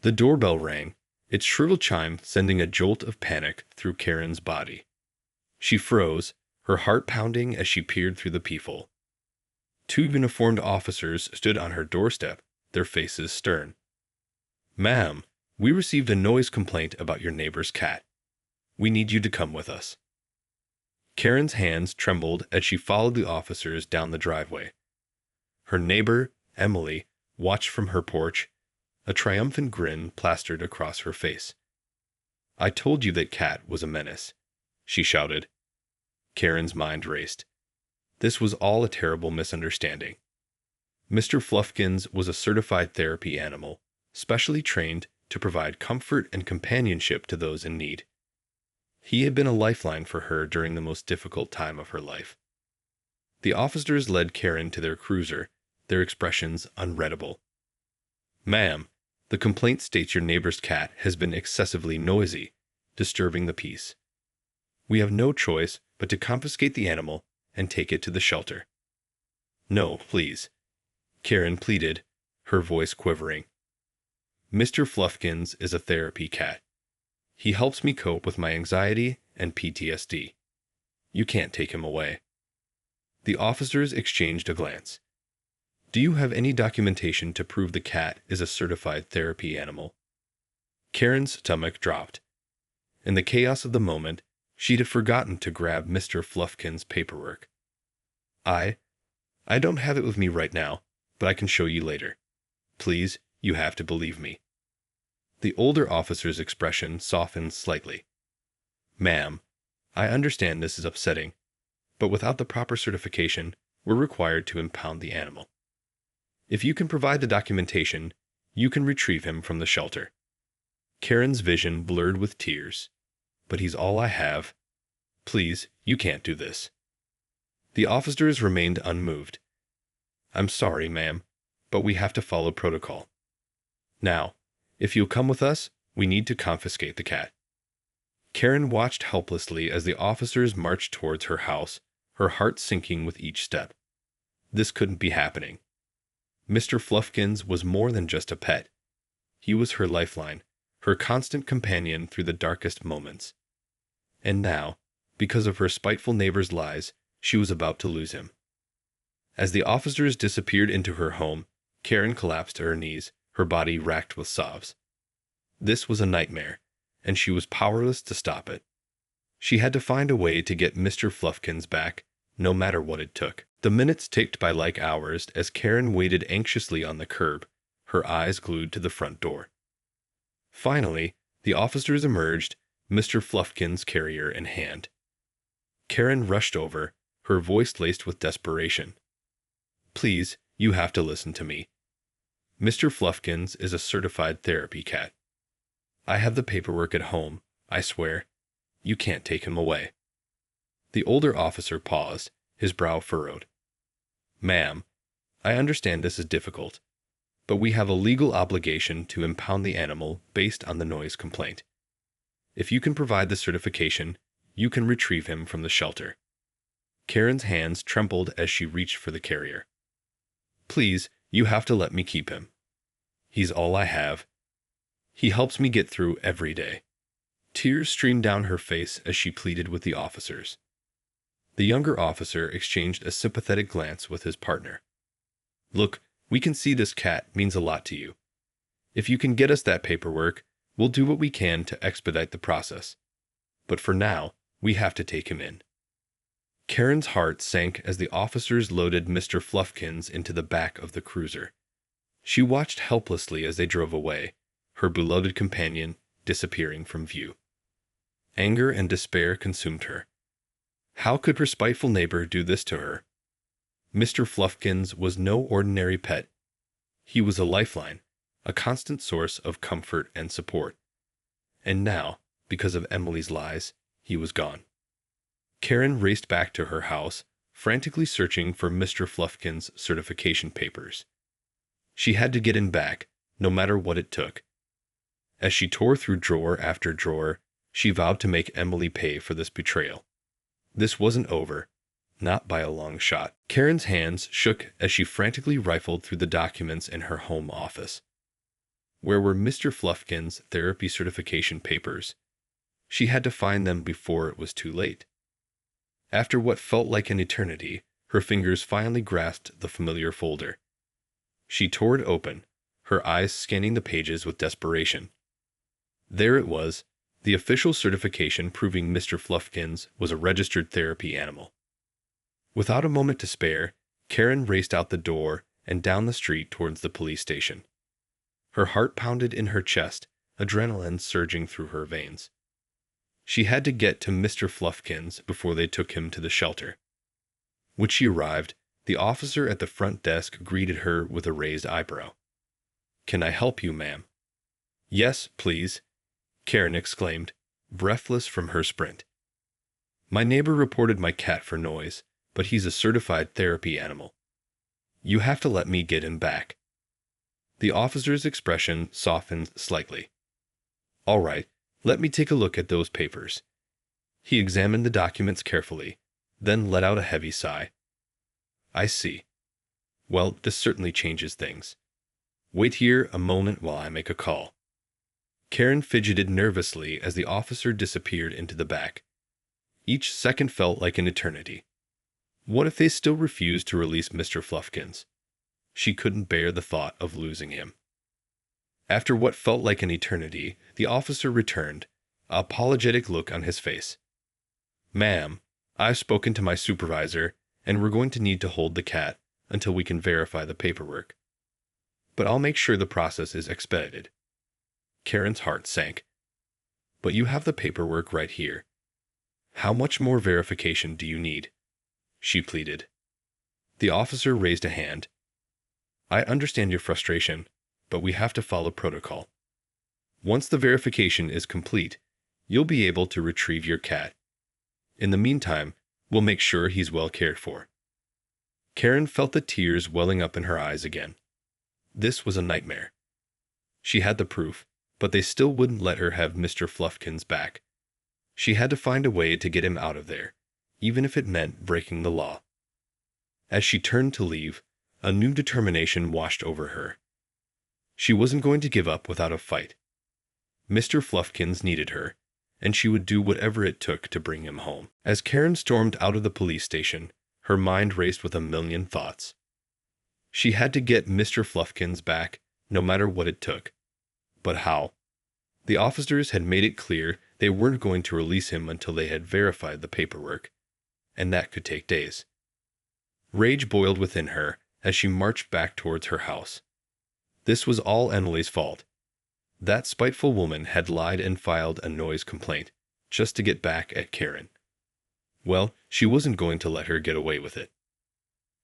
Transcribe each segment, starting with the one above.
The doorbell rang, its shrill chime sending a jolt of panic through Karen's body. She froze, her heart pounding as she peered through the peephole. Two uniformed officers stood on her doorstep, their faces stern. "Ma'am, we received a noise complaint about your neighbor's cat. We need you to come with us." Karen's hands trembled as she followed the officers down the driveway. Her neighbor, Emily, watched from her porch, a triumphant grin plastered across her face. "I told you that cat was a menace," she shouted. Karen's mind raced. This was all a terrible misunderstanding. Mr. Fluffkins was a certified therapy animal, specially trained to provide comfort and companionship to those in need. He had been a lifeline for her during the most difficult time of her life. The officers led Karen to their cruiser, their expressions unreadable. "Ma'am, the complaint states your neighbor's cat has been excessively noisy, disturbing the peace. We have no choice but to confiscate the animal and take it to the shelter." "No, please," Karen pleaded, her voice quivering. "Mr. Fluffkins is a therapy cat. He helps me cope with my anxiety and PTSD. You can't take him away." The officers exchanged a glance. "Do you have any documentation to prove the cat is a certified therapy animal?" Karen's stomach dropped. In the chaos of the moment, she'd have forgotten to grab Mr. Fluffkin's paperwork. I don't have it with me right now, but I can show you later. Please, you have to believe me." The older officer's expression softened slightly. "Ma'am, I understand this is upsetting, but without the proper certification, we're required to impound the animal. If you can provide the documentation, you can retrieve him from the shelter." Karen's vision blurred with tears. "But he's all I have. Please, you can't do this." The officers remained unmoved. "I'm sorry, ma'am, but we have to follow protocol. Now, if you'll come with us, we need to confiscate the cat." Karen watched helplessly as the officers marched towards her house, her heart sinking with each step. This couldn't be happening. Mr. Fluffkins was more than just a pet. He was her lifeline, her constant companion through the darkest moments. And now, because of her spiteful neighbor's lies, she was about to lose him. As the officers disappeared into her home, Karen collapsed to her knees, her body racked with sobs. This was a nightmare, and she was powerless to stop it. She had to find a way to get Mr. Fluffkins back, no matter what it took. The minutes ticked by like hours as Karen waited anxiously on the curb, her eyes glued to the front door. Finally, the officers emerged, Mr. Fluffkin's carrier in hand. Karen rushed over, her voice laced with desperation. "Please, you have to listen to me. Mr. Fluffkins is a certified therapy cat. I have the paperwork at home, I swear. You can't take him away." The older officer paused, his brow furrowed. "Ma'am, I understand this is difficult, but we have a legal obligation to impound the animal based on the noise complaint. If you can provide the certification, you can retrieve him from the shelter." Karen's hands trembled as she reached for the carrier. "Please, you have to let me keep him. He's all I have. He helps me get through every day." Tears streamed down her face as she pleaded with the officers. The younger officer exchanged a sympathetic glance with his partner. "Look, we can see this cat means a lot to you. If you can get us that paperwork, we'll do what we can to expedite the process. But for now, we have to take him in." Karen's heart sank as the officers loaded Mr. Fluffkins into the back of the cruiser. She watched helplessly as they drove away, her beloved companion disappearing from view. Anger and despair consumed her. How could her spiteful neighbor do this to her? Mr. Fluffkins was no ordinary pet. He was a lifeline, a constant source of comfort and support. And now, because of Emily's lies, he was gone. Karen raced back to her house, frantically searching for Mr. Fluffkin's certification papers. She had to get him back, no matter what it took. As she tore through drawer after drawer, she vowed to make Emily pay for this betrayal. This wasn't over, not by a long shot. Karen's hands shook as she frantically rifled through the documents in her home office. Where were Mr. Fluffkin's therapy certification papers? She had to find them before it was too late. After what felt like an eternity, her fingers finally grasped the familiar folder. She tore it open, her eyes scanning the pages with desperation. There it was, the official certification proving Mr. Fluffkins was a registered therapy animal. Without a moment to spare, Karen raced out the door and down the street towards the police station. Her heart pounded in her chest, adrenaline surging through her veins. She had to get to Mr. Fluffkins before they took him to the shelter. When she arrived, the officer at the front desk greeted her with a raised eyebrow. "Can I help you, ma'am?" "Yes, please," Karen exclaimed, breathless from her sprint. "My neighbor reported my cat for noise, but he's a certified therapy animal. You have to let me get him back." The officer's expression softened slightly. "All right, let me take a look at those papers." He examined the documents carefully, then let out a heavy sigh. "I see. Well, this certainly changes things. Wait here a moment while I make a call." Karen fidgeted nervously as the officer disappeared into the back. Each second felt like an eternity. What if they still refused to release Mr. Fluffkins? She couldn't bear the thought of losing him. After what felt like an eternity, the officer returned, an apologetic look on his face. "Ma'am, I've spoken to my supervisor, and we're going to need to hold the cat until we can verify the paperwork. But I'll make sure the process is expedited." Karen's heart sank. "But you have the paperwork right here. How much more verification do you need?" she pleaded. The officer raised a hand. "I understand your frustration, but we have to follow protocol. Once the verification is complete, you'll be able to retrieve your cat. In the meantime, we'll make sure he's well cared for." Karen felt the tears welling up in her eyes again. This was a nightmare. She had the proof, but they still wouldn't let her have Mr. Fluffkins back. She had to find a way to get him out of there, even if it meant breaking the law. As she turned to leave, a new determination washed over her. She wasn't going to give up without a fight. Mr. Fluffkins needed her, and she would do whatever it took to bring him home. As Karen stormed out of the police station, her mind raced with a million thoughts. She had to get Mr. Fluffkins back, no matter what it took. But how? The officers had made it clear they weren't going to release him until they had verified the paperwork, and that could take days. Rage boiled within her as she marched back towards her house. This was all Emily's fault. That spiteful woman had lied and filed a noise complaint, just to get back at Karen. Well, she wasn't going to let her get away with it.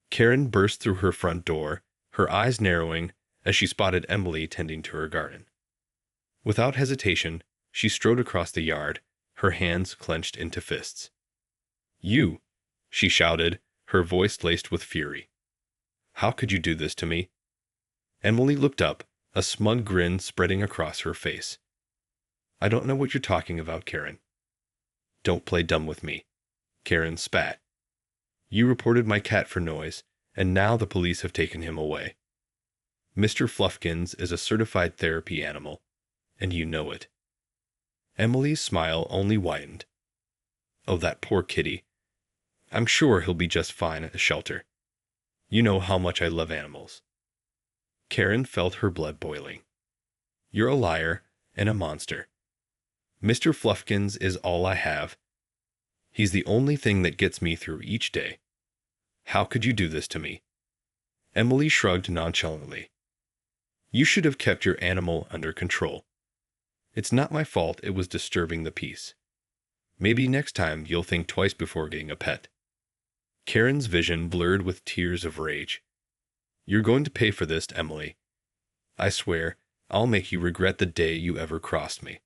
Karen burst through her front door, her eyes narrowing as she spotted Emily tending to her garden. Without hesitation, she strode across the yard, her hands clenched into fists. "You!" she shouted, her voice laced with fury. "How could you do this to me?" Emily looked up, a smug grin spreading across her face. "I don't know what you're talking about, Karen." "Don't play dumb with me," Karen spat. "You reported my cat for noise, and now the police have taken him away. Mr. Fluffkins is a certified therapy animal, and you know it." Emily's smile only widened. "Oh, that poor kitty. I'm sure he'll be just fine at the shelter. You know how much I love animals." Karen felt her blood boiling. "You're a liar and a monster. Mr. Fluffkins is all I have. He's the only thing that gets me through each day. How could you do this to me?" Emily shrugged nonchalantly. "You should have kept your animal under control. It's not my fault it was disturbing the peace. Maybe next time you'll think twice before getting a pet." Karen's vision blurred with tears of rage. "You're going to pay for this, Emily. I swear, I'll make you regret the day you ever crossed me."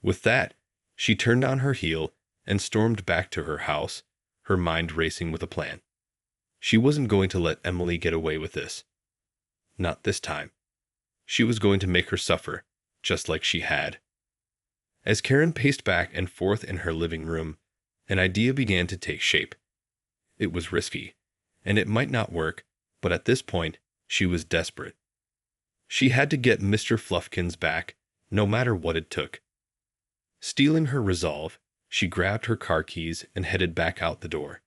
With that, she turned on her heel and stormed back to her house, her mind racing with a plan. She wasn't going to let Emily get away with this. Not this time. She was going to make her suffer, just like she had. As Karen paced back and forth in her living room, an idea began to take shape. It was risky, and it might not work, but at this point, she was desperate. She had to get Mr. Fluffkins back, no matter what it took. Steeling her resolve, she grabbed her car keys and headed back out the door.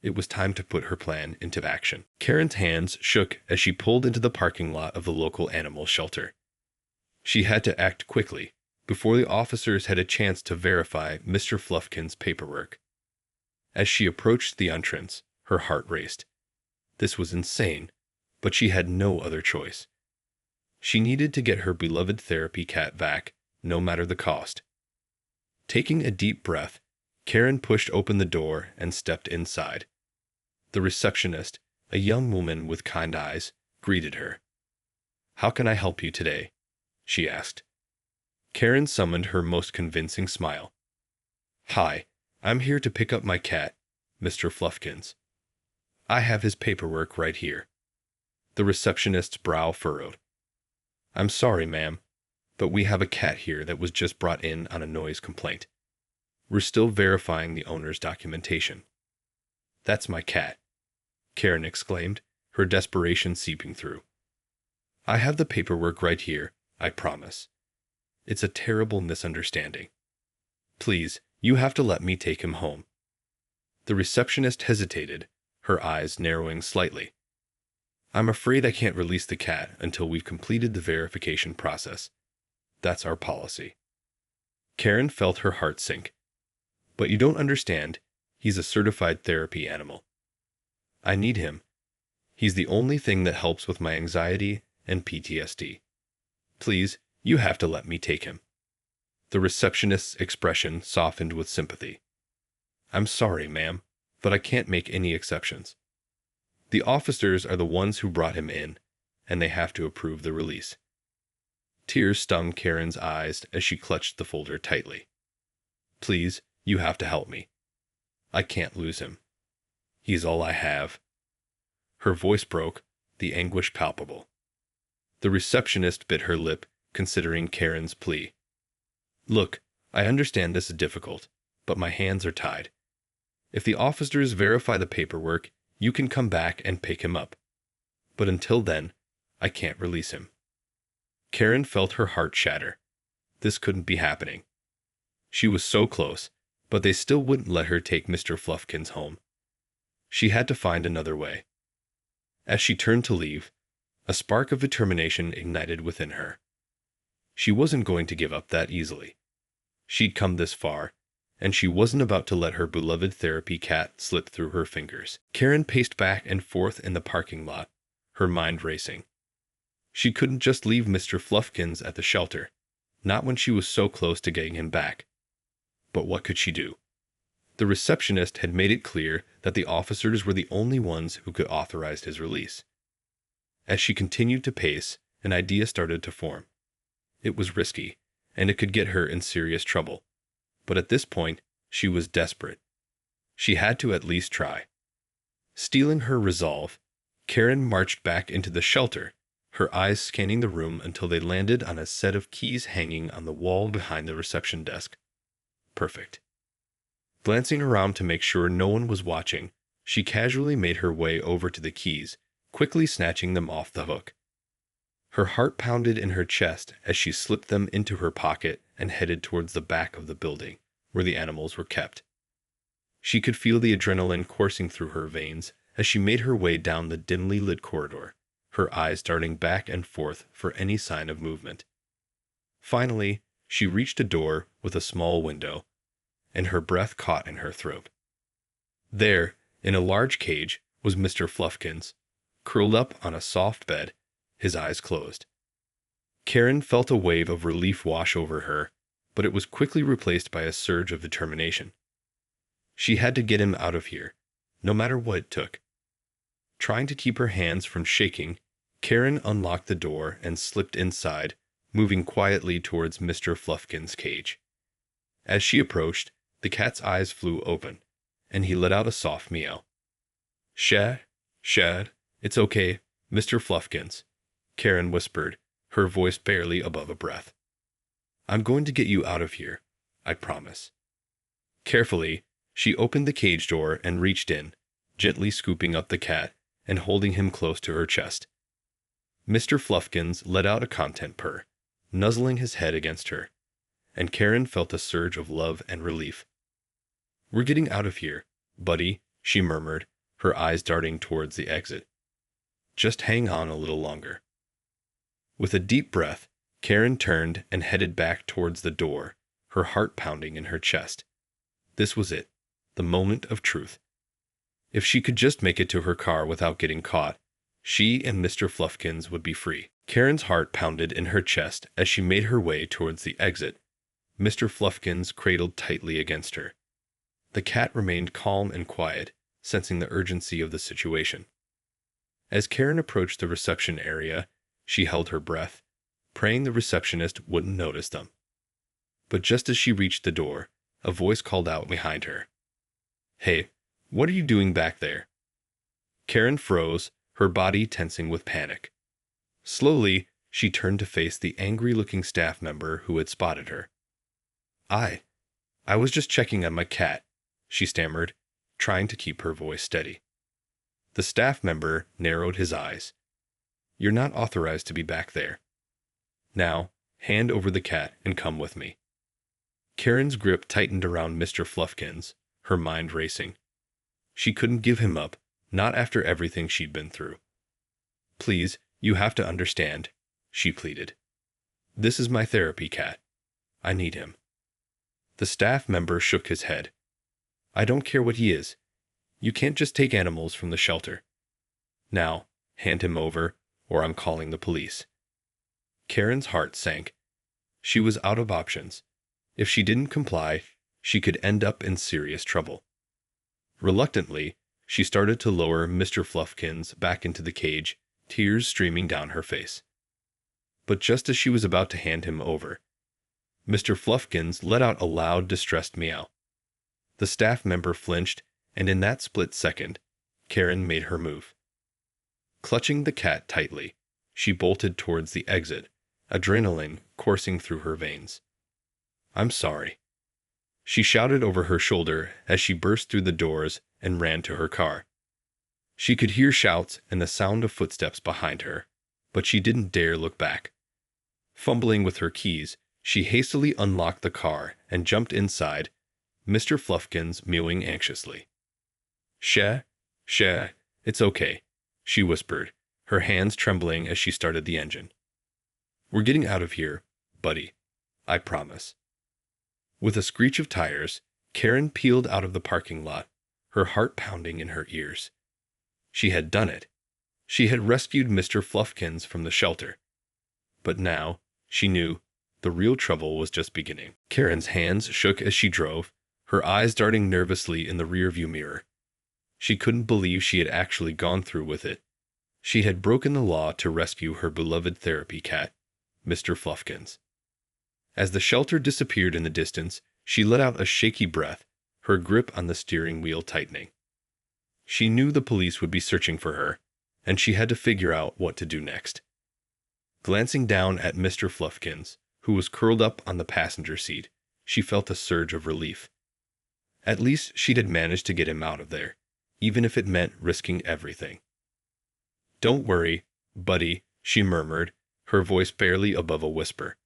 It was time to put her plan into action. Karen's hands shook as she pulled into the parking lot of the local animal shelter. She had to act quickly, before the officers had a chance to verify Mr. Fluffkin's paperwork. As she approached the entrance, her heart raced. This was insane, but she had no other choice. She needed to get her beloved therapy cat back, no matter the cost. Taking a deep breath, Karen pushed open the door and stepped inside. The receptionist, a young woman with kind eyes, greeted her. "How can I help you today?" she asked. Karen summoned her most convincing smile. "Hi, I'm here to pick up my cat, Mr. Fluffkins. I have his paperwork right here." The receptionist's brow furrowed. "I'm sorry, ma'am, but we have a cat here that was just brought in on a noise complaint. We're still verifying the owner's documentation." "That's my cat," Karen exclaimed, her desperation seeping through. "I have the paperwork right here, I promise. It's a terrible misunderstanding. Please, you have to let me take him home." The receptionist hesitated, her eyes narrowing slightly. "I'm afraid I can't release the cat until we've completed the verification process. That's our policy." Karen felt her heart sink. "But you don't understand. He's a certified therapy animal. I need him. He's the only thing that helps with my anxiety and PTSD. Please, you have to let me take him." The receptionist's expression softened with sympathy. "I'm sorry, ma'am, but I can't make any exceptions. The officers are the ones who brought him in, and they have to approve the release." Tears stung Karen's eyes as she clutched the folder tightly. "Please, you have to help me. I can't lose him. He's all I have." Her voice broke, the anguish palpable. The receptionist bit her lip, considering Karen's plea. "Look, I understand this is difficult, but my hands are tied. If the officers verify the paperwork, you can come back and pick him up. But until then, I can't release him." Karen felt her heart shatter. This couldn't be happening. She was so close, but they still wouldn't let her take Mr. Fluffkins home. She had to find another way. As she turned to leave, a spark of determination ignited within her. She wasn't going to give up that easily. She'd come this far, and she wasn't about to let her beloved therapy cat slip through her fingers. Karen paced back and forth in the parking lot, her mind racing. She couldn't just leave Mr. Fluffkins at the shelter, not when she was so close to getting him back. But what could she do? The receptionist had made it clear that the officers were the only ones who could authorize his release. As she continued to pace, an idea started to form. It was risky, and it could get her in serious trouble. But at this point, she was desperate. She had to at least try. Steeling her resolve, Karen marched back into the shelter, her eyes scanning the room until they landed on a set of keys hanging on the wall behind the reception desk. Perfect. Glancing around to make sure no one was watching, she casually made her way over to the keys, quickly snatching them off the hook. Her heart pounded in her chest as she slipped them into her pocket and headed towards the back of the building, where the animals were kept. She could feel the adrenaline coursing through her veins as she made her way down the dimly lit corridor, her eyes darting back and forth for any sign of movement. Finally, she reached a door with a small window, and her breath caught in her throat. There, in a large cage, was Mr. Fluffkins, curled up on a soft bed, his eyes closed. Karen felt a wave of relief wash over her, but it was quickly replaced by a surge of determination. She had to get him out of here, no matter what it took. Trying to keep her hands from shaking, Karen unlocked the door and slipped inside, moving quietly towards Mr. Fluffkin's cage. As she approached, the cat's eyes flew open, and he let out a soft meow. Shad, it's okay, Mr. Fluffkins," Karen whispered, her voice barely above a breath. "I'm going to get you out of here, I promise." Carefully, she opened the cage door and reached in, gently scooping up the cat and holding him close to her chest. Mr. Fluffkins let out a content purr, nuzzling his head against her, and Karen felt a surge of love and relief. "We're getting out of here, buddy," she murmured, her eyes darting towards the exit. "Just hang on a little longer." With a deep breath, Karen turned and headed back towards the door, her heart pounding in her chest. This was it, the moment of truth. If she could just make it to her car without getting caught, she and Mr. Fluffkins would be free. Karen's heart pounded in her chest as she made her way towards the exit, Mr. Fluffkins cradled tightly against her. The cat remained calm and quiet, sensing the urgency of the situation. As Karen approached the reception area, she held her breath, praying the receptionist wouldn't notice them. But just as she reached the door, a voice called out behind her. "Hey, what are you doing back there?" Karen froze, her body tensing with panic. Slowly, she turned to face the angry-looking staff member who had spotted her. I was just checking on my cat," she stammered, trying to keep her voice steady. The staff member narrowed his eyes. "You're not authorized to be back there. Now, hand over the cat and come with me." Karen's grip tightened around Mr. Fluffkins, her mind racing. She couldn't give him up, not after everything she'd been through. "Please, you have to understand," she pleaded. "This is my therapy cat. I need him." The staff member shook his head. "I don't care what he is. You can't just take animals from the shelter. Now, hand him over, or I'm calling the police." Karen's heart sank. She was out of options. If she didn't comply, she could end up in serious trouble. Reluctantly, she started to lower Mr. Fluffkins back into the cage, tears streaming down her face. But just as she was about to hand him over, Mr. Fluffkins let out a loud, distressed meow. The staff member flinched, and in that split second, Karen made her move. Clutching the cat tightly, she bolted towards the exit, adrenaline coursing through her veins. "I'm sorry," she shouted over her shoulder as she burst through the doors and ran to her car. She could hear shouts and the sound of footsteps behind her, but she didn't dare look back. Fumbling with her keys, she hastily unlocked the car and jumped inside, Mr. Fluffkins mewing anxiously. Sheh, it's okay," she whispered, her hands trembling as she started the engine. "We're getting out of here, buddy. I promise." With a screech of tires, Karen peeled out of the parking lot, her heart pounding in her ears. She had done it. She had rescued Mr. Fluffkins from the shelter. But now, she knew, the real trouble was just beginning. Karen's hands shook as she drove, her eyes darting nervously in the rearview mirror. She couldn't believe she had actually gone through with it. She had broken the law to rescue her beloved therapy cat, Mr. Fluffkins. As the shelter disappeared in the distance, she let out a shaky breath, her grip on the steering wheel tightening. She knew the police would be searching for her, and she had to figure out what to do next. Glancing down at Mr. Fluffkins, who was curled up on the passenger seat, she felt a surge of relief. At least she'd had managed to get him out of there, even if it meant risking everything. "Don't worry, buddy," she murmured, her voice barely above a whisper.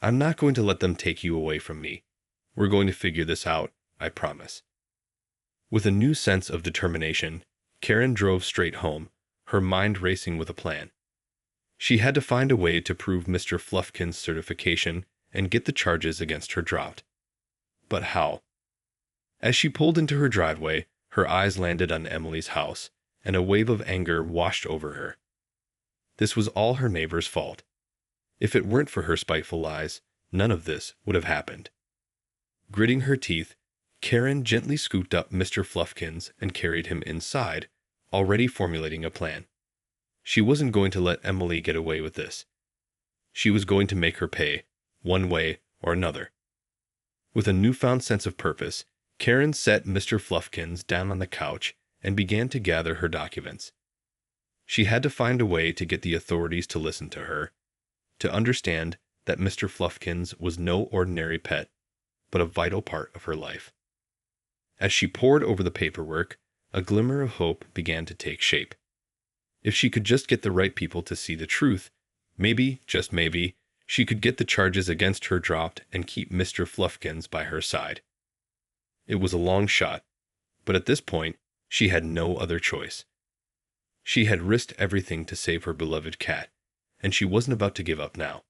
"I'm not going to let them take you away from me. We're going to figure this out, I promise." With a new sense of determination, Karen drove straight home, her mind racing with a plan. She had to find a way to prove Mr. Fluffkins' certification and get the charges against her dropped. But how? As she pulled into her driveway, her eyes landed on Emily's house, and a wave of anger washed over her. This was all her neighbor's fault. If it weren't for her spiteful lies, none of this would have happened. Gritting her teeth, Karen gently scooped up Mr. Fluffkins and carried him inside, already formulating a plan. She wasn't going to let Emily get away with this. She was going to make her pay, one way or another. With a newfound sense of purpose, Karen set Mr. Fluffkins down on the couch and began to gather her documents. She had to find a way to get the authorities to listen to her, to understand that Mr. Fluffkins was no ordinary pet, but a vital part of her life. As she pored over the paperwork, a glimmer of hope began to take shape. If she could just get the right people to see the truth, maybe, just maybe, she could get the charges against her dropped and keep Mr. Fluffkins by her side. It was a long shot, but at this point, she had no other choice. She had risked everything to save her beloved cat, and she wasn't about to give up now.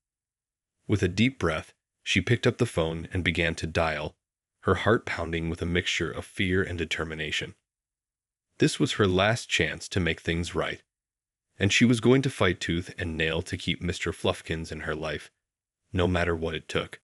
With a deep breath, she picked up the phone and began to dial, her heart pounding with a mixture of fear and determination. This was her last chance to make things right, and she was going to fight tooth and nail to keep Mr. Fluffkins in her life, no matter what it took.